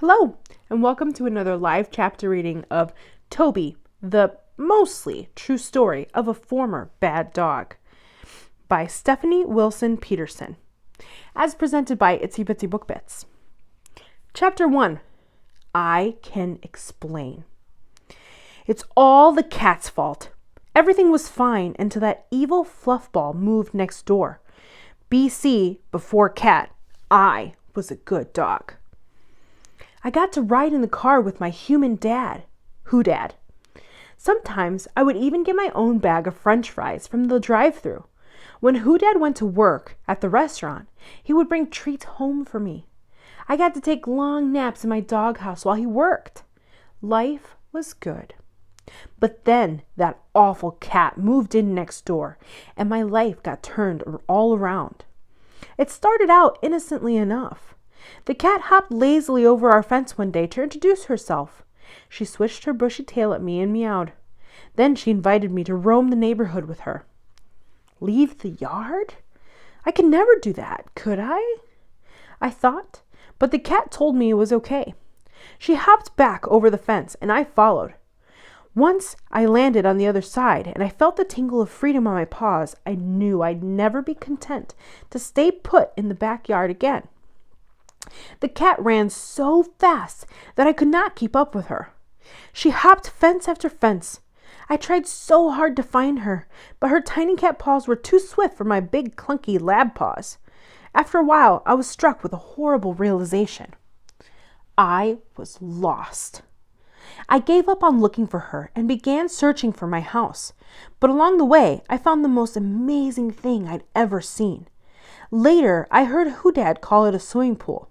Hello, and welcome to another live chapter reading of Toby, the mostly true story of a former bad dog by Stephenie Wilson Peterson, as presented by Itsy Bitsy Book Bits. Chapter 1, I Can Explain. It's all the cat's fault. Everything was fine until that evil fluffball moved next door. BC before cat. I was a good dog. I got to ride in the car with my human dad, Who-Dad. Sometimes I would even get my own bag of French fries from the drive-thru. When Who-Dad went to work at the restaurant, he would bring treats home for me. I got to take long naps in my doghouse while he worked. Life was good. But then that awful cat moved in next door, and my life got turned all around. It started out innocently enough. The cat hopped lazily over our fence one day to introduce herself. She switched her bushy tail at me and meowed. Then she invited me to roam the neighborhood with her. Leave the yard? I could never do that, could I? I thought, but the cat told me it was okay. She hopped back over the fence, and I followed. Once I landed on the other side, and I felt the tingle of freedom on my paws. I knew I'd never be content to stay put in the backyard again. The cat ran so fast that I could not keep up with her. She hopped fence after fence. I tried so hard to find her, but her tiny cat paws were too swift for my big clunky lab paws. After a while, I was struck with a horrible realization. I was lost. I gave up on looking for her and began searching for my house, but along the way, I found the most amazing thing I'd ever seen. Later, I heard Who-Dad call it a swimming pool.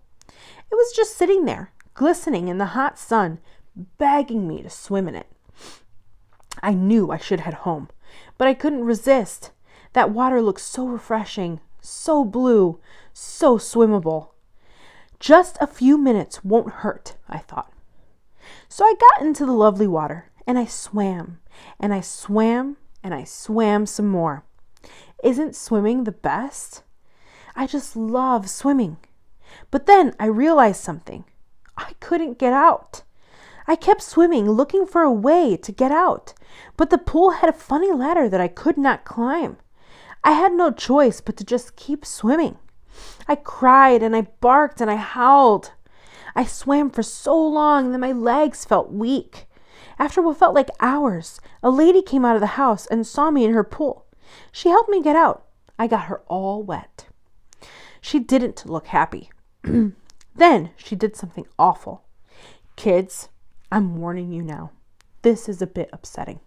It was just sitting there, glistening in the hot sun, begging me to swim in it. I knew I should head home, but I couldn't resist. That water looked so refreshing, so blue, so swimmable. Just a few minutes won't hurt, I thought. So I got into the lovely water, and I swam, and I swam, and I swam some more. Isn't swimming the best? I just love swimming. But then I realized something. I couldn't get out. I kept swimming, looking for a way to get out, but the pool had a funny ladder that I could not climb. I had no choice but to just keep swimming. I cried and I barked and I howled. I swam for so long that my legs felt weak. After what felt like hours, a lady came out of the house and saw me in her pool. She helped me get out. I got her all wet. She didn't look happy. Then she did something awful. Kids, I'm warning you now. This is a bit upsetting.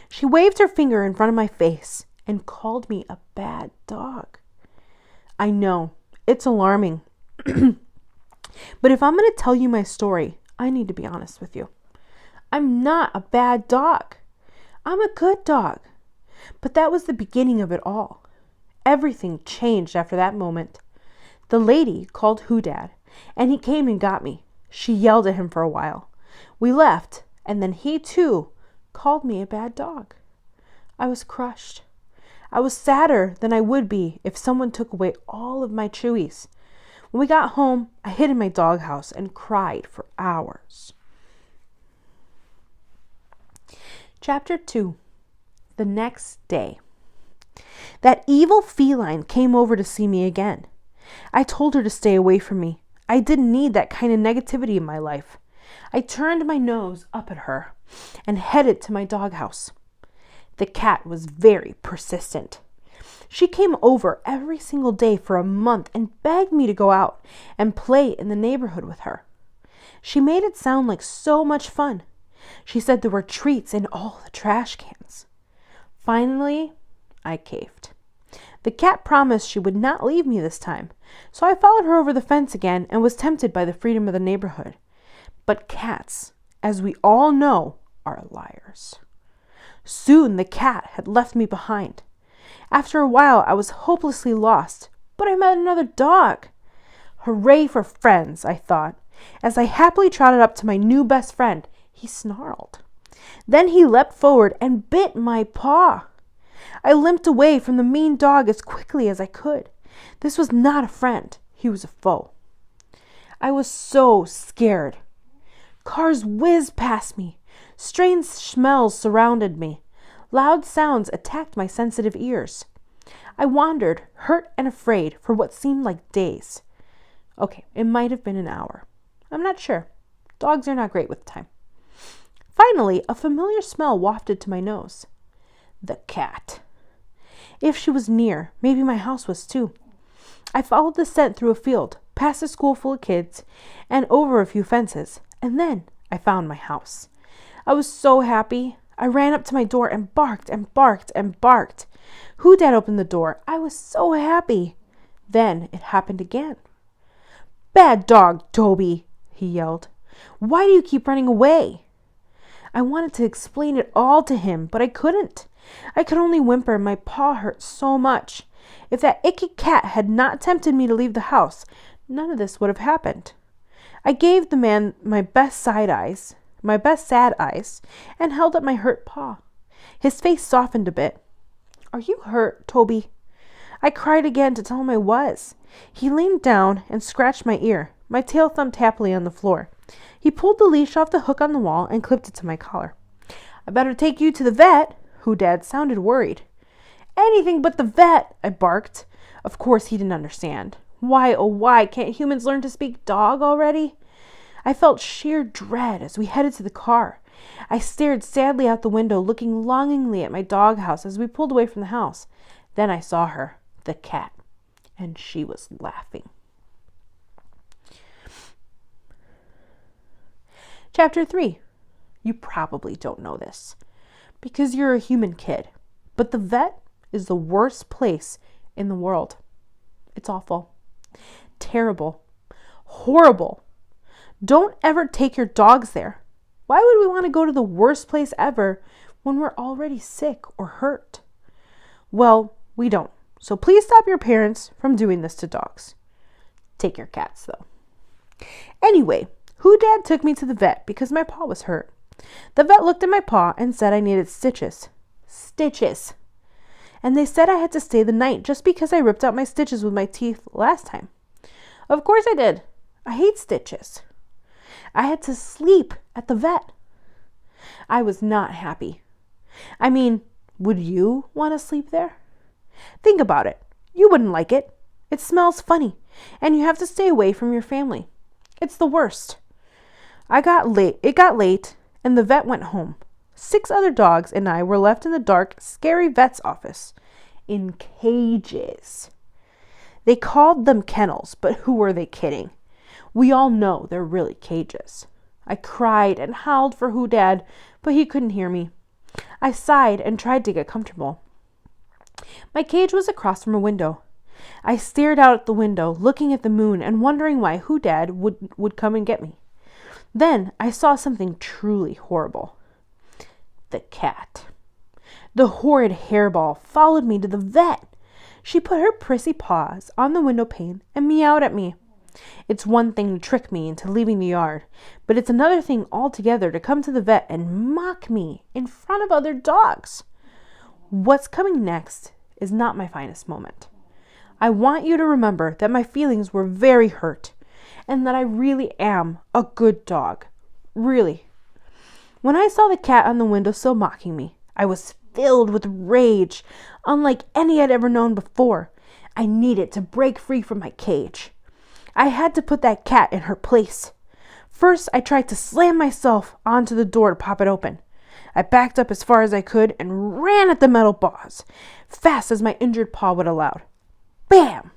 She waved her finger in front of my face and called me a bad dog. I know, it's alarming. But if I'm going to tell you my story, I need to be honest with you. I'm not a bad dog. I'm a good dog. But that was the beginning of it all. Everything changed after that moment. The lady called Who-Dad, and he came and got me. She yelled at him for a while. We left, and then he, too, called me a bad dog. I was crushed. I was sadder than I would be if someone took away all of my chewies. When we got home, I hid in my doghouse and cried for hours. Chapter 2. The next day. That evil feline came over to see me again. I told her to stay away from me. I didn't need that kind of negativity in my life. I turned my nose up at her and headed to my doghouse. The cat was very persistent. She came over every single day for a month and begged me to go out and play in the neighborhood with her. She made it sound like so much fun. She said there were treats in all the trash cans. Finally, I caved. The cat promised she would not leave me this time, so I followed her over the fence again and was tempted by the freedom of the neighborhood. But cats, as we all know, are liars. Soon the cat had left me behind. After a while, I was hopelessly lost, but I met another dog. Hooray for friends, I thought. As I happily trotted up to my new best friend, he snarled. Then he leapt forward and bit my paw. I limped away from the mean dog as quickly as I could. This was not a friend. He was a foe. I was so scared. Cars whizzed past me. Strange smells surrounded me. Loud sounds attacked my sensitive ears. I wandered, hurt and afraid, for what seemed like days. Okay, it might have been an hour. I'm not sure. Dogs are not great with time. Finally, a familiar smell wafted to my nose. The cat. If she was near, maybe my house was too. I followed the scent through a field, past a school full of kids, and over a few fences, and then I found my house. I was so happy. I ran up to my door and barked and barked and barked. Dad opened the door. I was so happy. Then it happened again. "Bad dog, Toby," he yelled. "Why do you keep running away?" I wanted to explain it all to him, but I couldn't. I could only whimper, and my paw hurt so much. If that icky cat had not tempted me to leave the house, none of this would have happened. I gave the man my best sad eyes, and held up my hurt paw. His face softened a bit. "Are you hurt, Toby?" I cried again to tell him I was. He leaned down and scratched my ear. My tail thumped happily on the floor. He pulled the leash off the hook on the wall and clipped it to my collar. "I better take you to the vet." Dad sounded worried. "Anything but the vet," I barked. Of course he didn't understand. Why, oh why, can't humans learn to speak dog already? I felt sheer dread as we headed to the car. I stared sadly out the window, looking longingly at my doghouse as we pulled away from the house. Then I saw her, the cat, and she was laughing. Chapter 3. You probably don't know this, because you're a human kid, but the vet is the worst place in the world. It's awful, terrible, horrible. Don't ever take your dogs there. Why would we want to go to the worst place ever when we're already sick or hurt? Well, we don't. So please stop your parents from doing this to dogs. Take your cats, though. Anyway, Dad took me to the vet because my paw was hurt. The vet looked at my paw and said I needed stitches. Stitches. And they said I had to stay the night just because I ripped out my stitches with my teeth last time. Of course I did. I hate stitches. I had to sleep at the vet. I was not happy. I mean, would you want to sleep there? Think about it. You wouldn't like it. It smells funny, and you have to stay away from your family. It's the worst. It got late, and the vet went home. 6 other dogs and I were left in the dark, scary vet's office, in cages. They called them kennels, but who were they kidding? We all know they're really cages. I cried and howled for Dad, but he couldn't hear me. I sighed and tried to get comfortable. My cage was across from a window. I stared out at the window, looking at the moon and wondering why Dad would come and get me. Then I saw something truly horrible. The cat. The horrid hairball followed me to the vet. She put her prissy paws on the window pane and meowed at me. It's one thing to trick me into leaving the yard, but it's another thing altogether to come to the vet and mock me in front of other dogs. What's coming next is not my finest moment. I want you to remember that my feelings were very hurt and that I really am a good dog. Really. When I saw the cat on the windowsill mocking me, I was filled with rage, unlike any I'd ever known before. I needed to break free from my cage. I had to put that cat in her place. First, I tried to slam myself onto the door to pop it open. I backed up as far as I could and ran at the metal bars, fast as my injured paw would allow. Bam!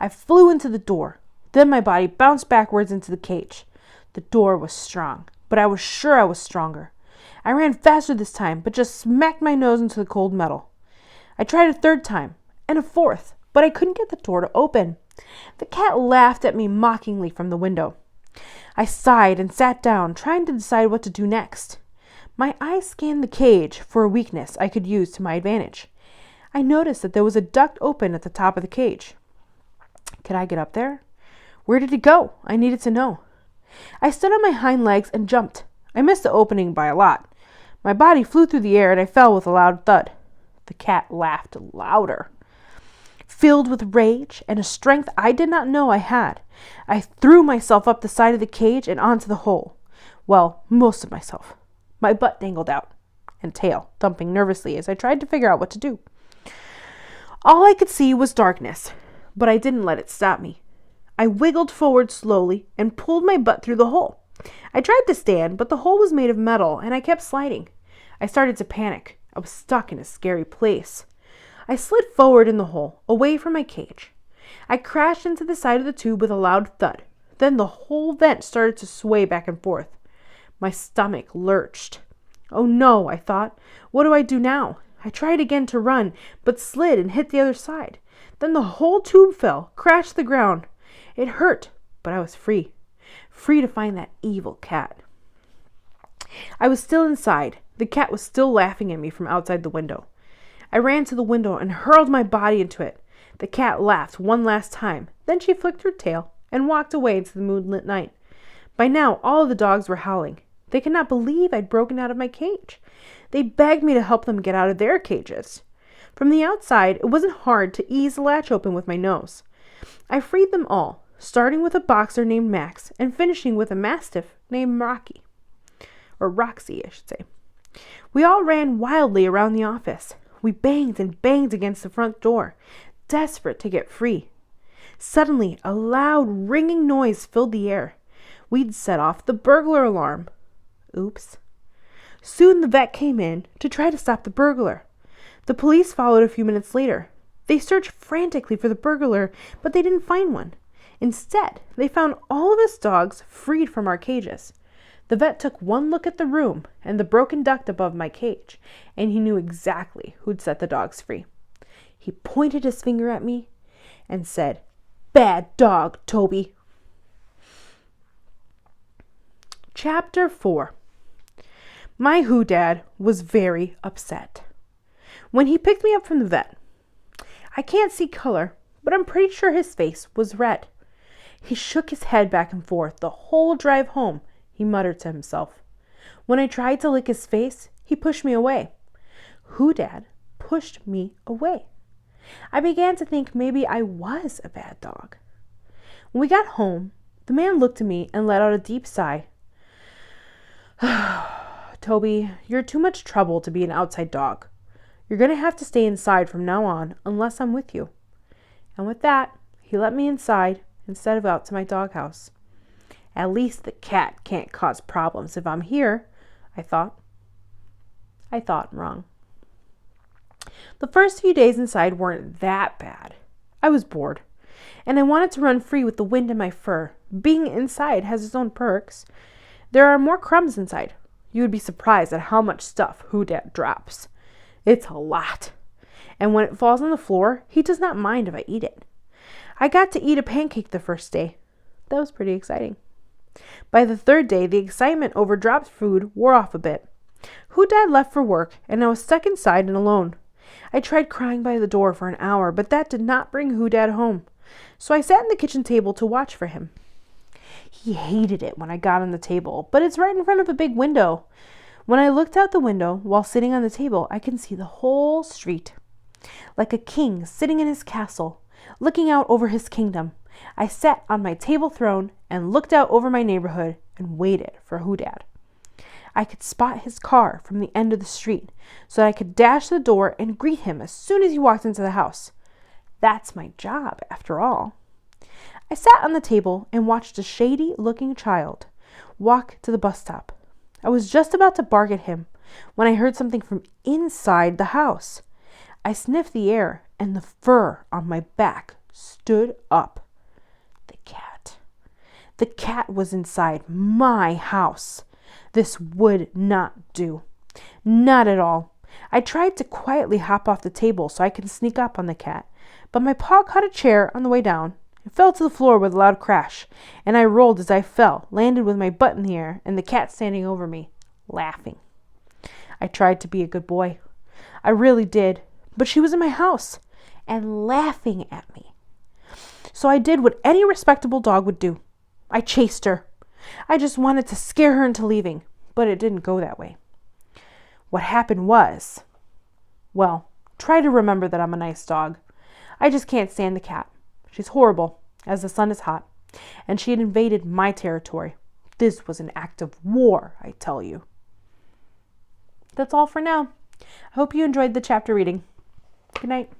I flew into the door. Then my body bounced backwards into the cage. The door was strong, but I was sure I was stronger. I ran faster this time, but just smacked my nose into the cold metal. I tried a third time, and a fourth, but I couldn't get the door to open. The cat laughed at me mockingly from the window. I sighed and sat down, trying to decide what to do next. My eyes scanned the cage for a weakness I could use to my advantage. I noticed that there was a duct open at the top of the cage. Could I get up there? Where did it go? I needed to know. I stood on my hind legs and jumped. I missed the opening by a lot. My body flew through the air and I fell with a loud thud. The cat laughed louder. Filled with rage and a strength I did not know I had, I threw myself up the side of the cage and onto the hole. Well, most of myself. My butt dangled out, and tail thumping nervously as I tried to figure out what to do. All I could see was darkness, but I didn't let it stop me. I wiggled forward slowly and pulled my butt through the hole. I tried to stand, but the hole was made of metal, and I kept sliding. I started to panic. I was stuck in a scary place. I slid forward in the hole, away from my cage. I crashed into the side of the tube with a loud thud. Then the whole vent started to sway back and forth. My stomach lurched. Oh no, I thought. What do I do now? I tried again to run, but slid and hit the other side. Then the whole tube fell, crashed to the ground. It hurt, but I was free. Free to find that evil cat. I was still inside. The cat was still laughing at me from outside the window. I ran to the window and hurled my body into it. The cat laughed one last time. Then she flicked her tail and walked away into the moonlit night. By now, all of the dogs were howling. They could not believe I'd broken out of my cage. They begged me to help them get out of their cages. From the outside, it wasn't hard to ease the latch open with my nose. I freed them all, starting with a boxer named Max and finishing with a mastiff named Rocky. Or Roxy, I should say. We all ran wildly around the office. We banged and banged against the front door, desperate to get free. Suddenly, a loud, ringing noise filled the air. We'd set off the burglar alarm. Oops. Soon the vet came in to try to stop the burglar. The police followed a few minutes later. They searched frantically for the burglar, but they didn't find one. Instead, they found all of us dogs freed from our cages. The vet took one look at the room and the broken duct above my cage, and he knew exactly who'd set the dogs free. He pointed his finger at me and said, "Bad dog, Toby." Chapter 4. My dad was very upset when he picked me up from the vet. I can't see color, but I'm pretty sure his face was red. He shook his head back and forth the whole drive home. He muttered to himself. When I tried to lick his face, he pushed me away. Dad pushed me away. I began to think maybe I was a bad dog. When we got home, the man looked at me and let out a deep sigh. "Toby, you're too much trouble to be an outside dog. You're going to have to stay inside from now on unless I'm with you." And with that, he let me inside instead of out to my doghouse. At least the cat can't cause problems if I'm here, I thought. I thought wrong. The first few days inside weren't that bad. I was bored, and I wanted to run free with the wind in my fur. Being inside has its own perks. There are more crumbs inside. You would be surprised at how much stuff Dad drops. It's a lot. And when it falls on the floor, he does not mind if I eat it. I got to eat a pancake the first day. That was pretty exciting. By the third day, the excitement over dropped food wore off a bit. Dad left for work, and I was stuck inside and alone. I tried crying by the door for an hour, but that did not bring Dad home. So I sat at the kitchen table to watch for him. He hated it when I got on the table, but it's right in front of a big window. When I looked out the window while sitting on the table, I can see the whole street. Like a king sitting in his castle, looking out over his kingdom, I sat on my table throne and looked out over my neighborhood and waited for Dad. I could spot his car from the end of the street, so that I could dash to the door and greet him as soon as he walked into the house. That's my job, after all. I sat on the table and watched a shady-looking child walk to the bus stop. I was just about to bark at him when I heard something from inside the house. I sniffed the air, and the fur on my back stood up. The cat. The cat was inside my house. This would not do. Not at all. I tried to quietly hop off the table so I could sneak up on the cat, but my paw caught a chair on the way down. It fell to the floor with a loud crash, and I rolled as I fell, landed with my butt in the air, and the cat standing over me, laughing. I tried to be a good boy. I really did, but she was in my house, and laughing at me. So I did what any respectable dog would do. I chased her. I just wanted to scare her into leaving, but it didn't go that way. What happened was, well, try to remember that I'm a nice dog. I just can't stand the cat. She's horrible, as the sun is hot, and she had invaded my territory. This was an act of war, I tell you. That's all for now. I hope you enjoyed the chapter reading. Good night.